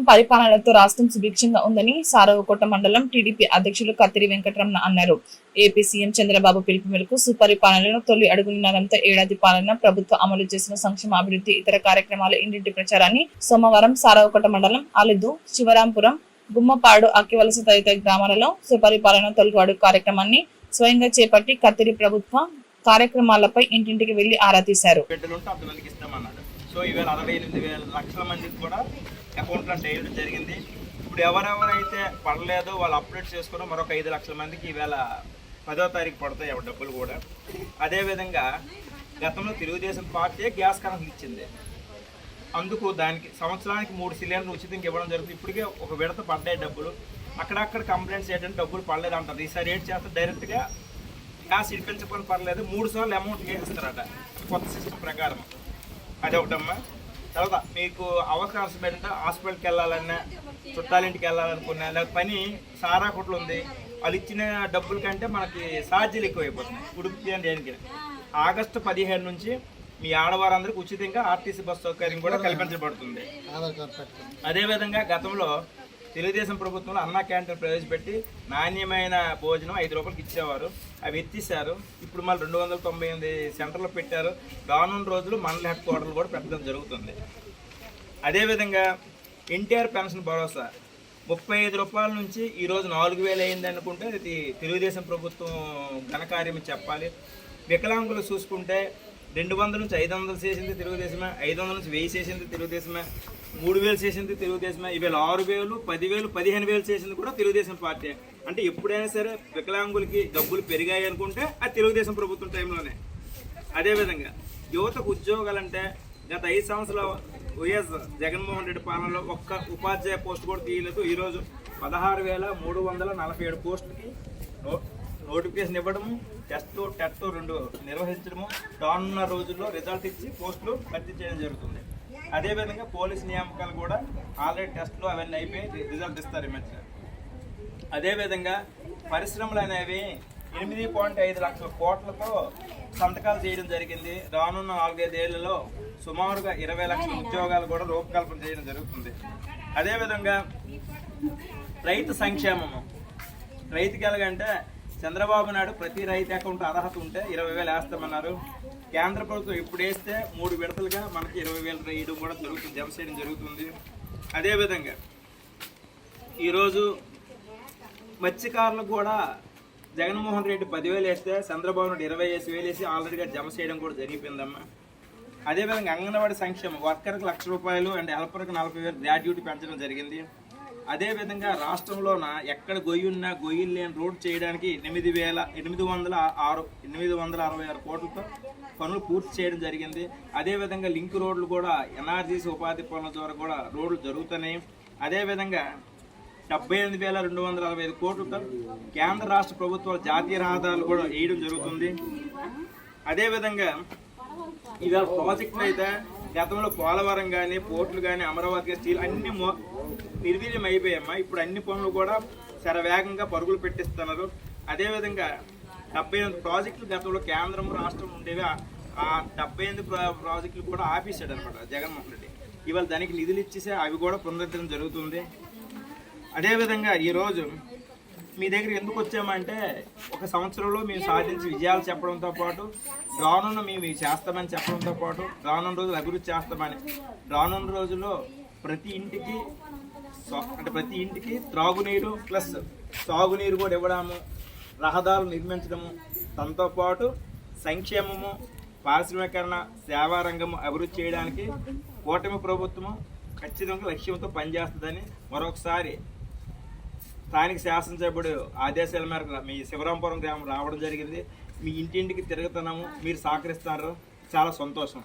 పరిపాలనతో రాష్ట్రం సుభిక్షంగా ఉందని సారవకోట మండలం టీడీపీ అధ్యక్షులు కత్తిరి వెంకటరమణ అన్నారు. ఏపీ సీఎం చంద్రబాబు పిలుపు మేరకు సుపరిపాలనలో తొలి అడుగు నినాదంతో ఏడాది పాలన ప్రభుత్వం అమలు చేసిన సంక్షేమ అభివృద్ధి ఇతర కార్యక్రమాల ఇంటింటి ప్రచారాన్ని సోమవారం సారవకోట మండలం అలిదు, శివరాంపురం, గుమ్మపాడు, అక్కివలస తదితర గ్రామాలలో సుపరిపాలన తొలి అడుగు కార్యక్రమాన్ని స్వయంగా చేపట్టి కత్తిరి ప్రభుత్వ కార్యక్రమాలపై ఇంటింటికి వెళ్లి ఆరా తీశారు. సో ఈవేళ 68,000 లక్షల మందికి కూడా అకౌంట్లో వేయడం జరిగింది. ఇప్పుడు ఎవరెవరైతే పడలేదో వాళ్ళు అప్డేట్ చేసుకుని మరొక 5 లక్షల మందికి ఈవేళ 10వ తారీఖు పడతాయి డబ్బులు కూడా. అదేవిధంగా గతంలో తెలుగుదేశం పార్టీ గ్యాస్ కనెక్షన్ ఇచ్చింది. అందుకు దానికి సంవత్సరానికి 3 సిలిండర్లు ఉచితంగా ఇవ్వడం జరుగుతుంది. ఇప్పటికే ఒక విడత పడ్డాయి డబ్బులు. అక్కడక్కడ కంప్లైంట్స్ ఏంటంటే డబ్బులు పడలేదు అంటారు. ఈసారి ఏం చేస్తే డైరెక్ట్గా గ్యాస్ ఇప్పించకపోయినా పర్లేదు 3 సార్లు అమౌంట్ వేసిస్తారట కొత్త సిస్టమ్ ప్రకారం. అది ఒకటమ్మా. తర్వాత మీకు అవకాశం ఏంటంటే హాస్పిటల్కి వెళ్ళాలన్నా, చుట్టాలింటికి వెళ్ళాలనుకున్నా, లేకపోతే పని సారా కొట్లు ఉంది, వాళ్ళు ఇచ్చిన డబ్బుల కంటే మనకి ఛార్జీలు ఎక్కువైపోతున్నాయి. ఉడుపు అని దేనికి ఆగస్టు 15 నుంచి మీ ఆడవారందరికీ ఉచితంగా ఆర్టీసీ బస్ సౌకర్యం కూడా కల్పించబడుతుంది. అదేవిధంగా గతంలో తెలుగుదేశం ప్రభుత్వంలో అన్నా క్యాంటీన్ ప్రవేశపెట్టి నాణ్యమైన భోజనం 5 రూపాయలకి ఇచ్చేవారు. అవి ఎత్తిస్తారు. ఇప్పుడు మళ్ళీ 298 సెంటర్లు పెట్టారు. రానున్న రోజులు మండల హెడ్ క్వార్టర్లు కూడా పెట్టడం జరుగుతుంది. అదేవిధంగా ఎన్టీఆర్ పెన్షన్ భరోసా 35 రూపాయల నుంచి ఈరోజు 4,000 అయింది అనుకుంటే ఇది తెలుగుదేశం ప్రభుత్వం ఘనకార్యం చెప్పాలి. వికలాంగులు చూసుకుంటే 200 నుంచి 500 చేసింది తెలుగుదేశమే, 500 నుంచి 1000 చేసింది తెలుగుదేశమే, 3,000 చేసింది తెలుగుదేశమే, ఇవాళ 6,000, 10,000, 15,000 చేసింది కూడా తెలుగుదేశం పార్టీ. అంటే ఎప్పుడైనా సరే వికలాంగులకి డబ్బులు పెరిగాయి అనుకుంటే అది తెలుగుదేశం ప్రభుత్వం టైంలోనే. అదేవిధంగా యువతకు ఉద్యోగాలంటే గత 5 సంవత్సరాల వైఎస్ జగన్మోహన్ రెడ్డి పాలనలో ఒక్క ఉపాధ్యాయ పోస్ట్ కూడా తీయలేదు. ఈరోజు 16,347 పోస్టులకి నోటిఫికేషన్ ఇవ్వడము, టెట్ 2 నిర్వహించడము, రానున్న రోజుల్లో రిజల్ట్ ఇచ్చి పోస్టులు భర్తీ చేయడం జరుగుతుంది. అదేవిధంగా పోలీస్ నియామకాలు కూడా ఆల్రెడీ టెస్టులు అవన్నీ అయిపోయి రిజల్ట్ ఇస్తారు ఈ మధ్య. అదేవిధంగా పరిశ్రమలు అనేవి 8.5 లక్షల కోట్లతో సంతకాలు చేయడం జరిగింది. రానున్న 4-5 ఏళ్లలో సుమారుగా 20 లక్షల ఉద్యోగాలు కూడా రూపకల్పన చేయడం జరుగుతుంది. అదేవిధంగా రైతు సంక్షేమము, రైతుకి ఎలాగంటే చంద్రబాబు నాయుడు ప్రతి రైతు అకౌంట్ అర్హత ఉంటే 20,000 వేస్తామన్నారు. కేంద్ర ప్రభుత్వం ఇప్పుడు వేస్తే 3 విడతలుగా మనకి 20,000 వేయడం కూడా జరుగుతుంది, జమ చేయడం జరుగుతుంది. అదేవిధంగా ఈరోజు మత్స్యకారులకు కూడా జగన్మోహన్ రెడ్డి 10,000 వేస్తే చంద్రబాబు నాయుడు 20,000 వేసి ఆల్రెడీగా జమ చేయడం కూడా జరిగిపోయిందమ్మా. అదేవిధంగా అంగన్వాడీ సంక్షేమం వర్కర్కి 1,00,000 రూపాయలు అండ్ హెల్పర్కి 40,000 గ్రాడ్యుయేట్ పెంచడం జరిగింది. అదేవిధంగా రాష్ట్రంలోన ఎక్కడ గొయ్యి ఉన్నా గొయ్యిలు లేని రోడ్డు చేయడానికి 8,866 కోట్లతో పనులు పూర్తి చేయడం జరిగింది. అదేవిధంగా లింక్ రోడ్లు కూడా ఎన్ఆర్జీసీ ఉపాధి పనుల ద్వారా కూడా రోడ్లు జరుగుతున్నాయి. అదేవిధంగా 78,265 కోట్లతో కేంద్ర రాష్ట్ర ప్రభుత్వాల జాతీయ రహదారులు కూడా వేయడం జరుగుతుంది. అదేవిధంగా ఇవాళ ప్రాజెక్టులు అయితే గతంలో పోలవరం కానీ, పోర్టులు కానీ, అమరావతి స్టీల్ అన్ని నిర్వీర్యం అయిపోయామ్మా. ఇప్పుడు అన్ని పనులు కూడా శరవేగంగా పరుగులు పెట్టిస్తున్నారు. అదేవిధంగా 78 ప్రాజెక్టులు గతంలో కేంద్రం రాష్ట్రం ఉండేవి. ఆ 78 ప్రాజెక్టులు కూడా ఆపేశాడు అనమాట జగన్మోహన్ రెడ్డి. ఇవాళ దానికి నిధులు ఇచ్చేసి అవి కూడా పునరుద్ధరణ జరుగుతుంది. అదేవిధంగా ఈరోజు మీ దగ్గర ఎందుకు వచ్చామంటే ఒక సంవత్సరంలో మేము సాధించి విజయాలు చెప్పడంతో పాటు రానున్న మేము చేస్తామని చెప్పడంతో పాటు రానున్న రోజులు అభివృద్ధి చేస్తామని, రానున్న రోజుల్లో ప్రతి ఇంటికి త్రాగునీరు ప్లస్ సాగునీరు కూడా ఇవ్వడము, రహదారులు నిర్మించడము, దాంతో పాటు సంక్షేమము, పారిశ్రామికరణ, సేవా రంగము అభివృద్ధి చేయడానికి కూటమి ప్రభుత్వము ఖచ్చితంగా లక్ష్యంతో పనిచేస్తుందని మరొకసారి స్థానిక శాసనసభ్యుడు ఆదేశాల మేరకు మీ శివరాంపురం గ్రామం రావడం జరిగింది. మీ ఇంటింటికి తిరుగుతున్నాము, మీరు సహకరిస్తున్నారు, చాలా సంతోషం.